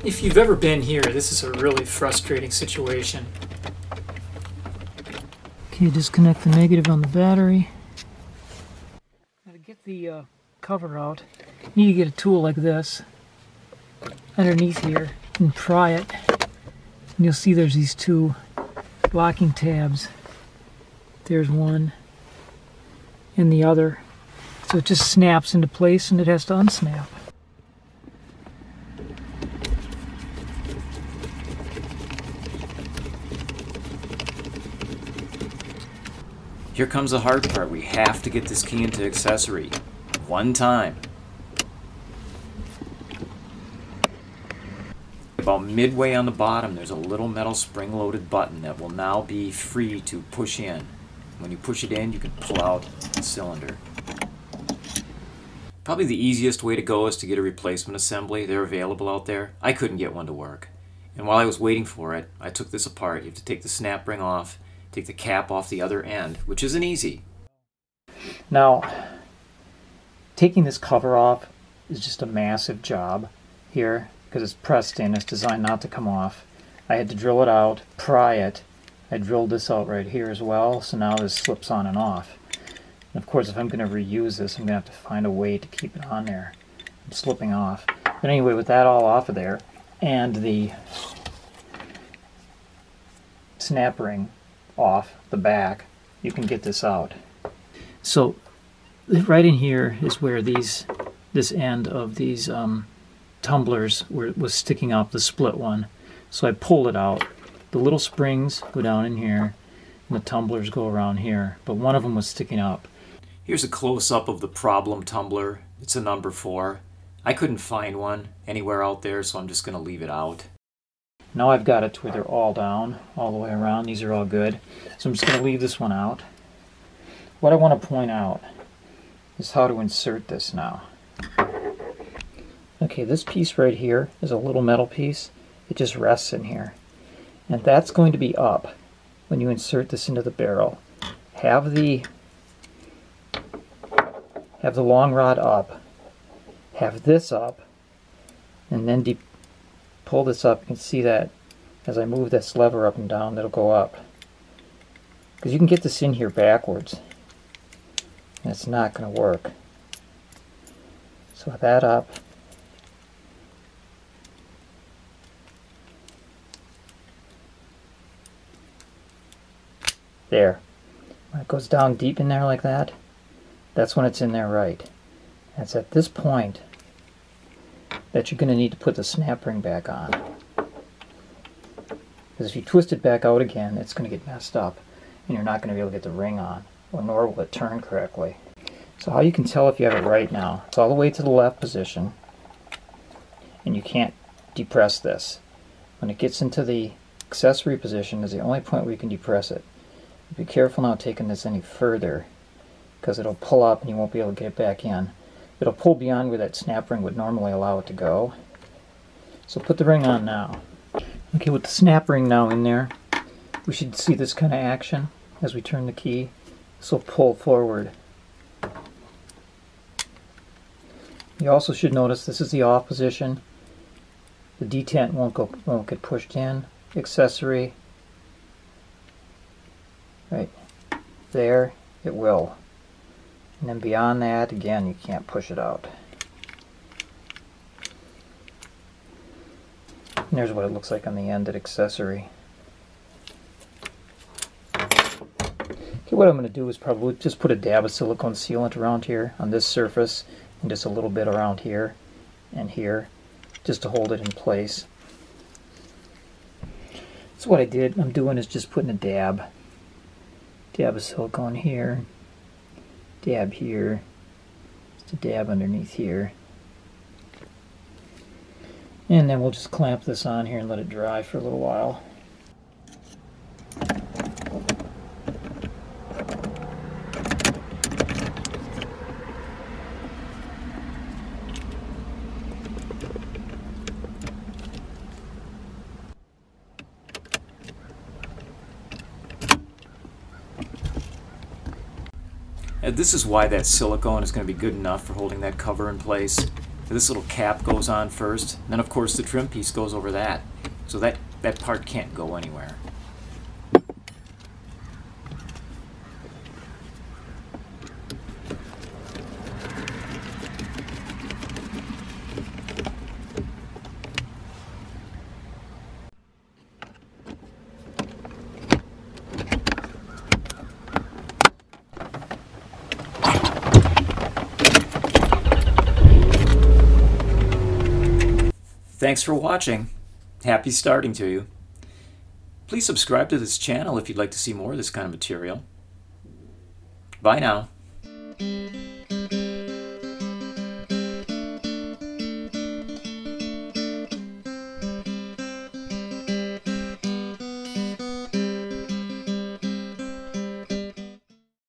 If you've ever been here, this is a really frustrating situation. Okay, disconnect the negative on the battery. Now to get the cover out, you need to get a tool like this underneath here and pry it. And you'll see there's these two locking tabs. There's one and the other. So it just snaps into place and it has to unsnap. Here comes the hard part. We have to get this key into accessory. One time. About midway on the bottom, there's a little metal spring-loaded button that will now be free to push in. When you push it in, you can pull out the cylinder. Probably the easiest way to go is to get a replacement assembly. They're available out there. I couldn't get one to work. And while I was waiting for it, I took this apart. You have to take the snap ring off, take the cap off the other end, which isn't easy. Now, taking this cover off is just a massive job here because it's pressed in. It's designed not to come off. I had to drill it out, pry it. I drilled this out right here as well, so now this slips on and off. And of course, if I'm going to reuse this, I'm going to have to find a way to keep it on there. It's slipping off. But anyway, with that all off of there, and the snap ring off the back, you can get this out. So right in here is where this end of these tumblers was sticking out, the split one. So I pulled it out. The little springs go down in here and the tumblers go around here, but one of them was sticking up. Here's a close-up of the problem tumbler. It's a number 4. I couldn't find one anywhere out there, so I'm just going to leave it out. Now I've got it to where they're all down, all the way around. These are all good. So I'm just going to leave this one out. What I want to point out is how to insert this now. Okay, this piece right here is a little metal piece. It just rests in here. And that's going to be up when you insert this into the barrel. Have the long rod up. Have this up. And then pull this up. You can see that as I move this lever up and down, it'll go up. Because you can get this in here backwards, and it's not going to work. So with that up, there. When it goes down deep in there like that, that's when it's in there right. And it's at this point that you're going to need to put the snap ring back on. Because if you twist it back out again, it's going to get messed up and you're not going to be able to get the ring on, or nor will it turn correctly. So how you can tell if you have it right now, it's all the way to the left position and you can't depress this. When it gets into the accessory position is the only point where you can depress it. Be careful now taking this any further because it'll pull up and you won't be able to get it back in. It'll pull beyond where that snap ring would normally allow it to go. So put the ring on now. Okay, with the snap ring now in there, we should see this kind of action as we turn the key. This will pull forward. You also should notice this is the off position. The detent won't get pushed in. Accessory, right there, it will. And then beyond that, again, you can't push it out. And there's what it looks like on the end at accessory. Okay, what I'm going to do is probably just put a dab of silicone sealant around here on this surface and just a little bit around here and here just to hold it in place. So what I'm doing is just putting a dab of silicone here, dab here, just a dab underneath here. And then we'll just clamp this on here and let it dry for a little while. And this is why that silicone is going to be good enough for holding that cover in place. This little cap goes on first, and then of course the trim piece goes over that. So that part can't go anywhere. Thanks for watching. Happy starting to you. Please subscribe to this channel if you'd like to see more of this kind of material. Bye now.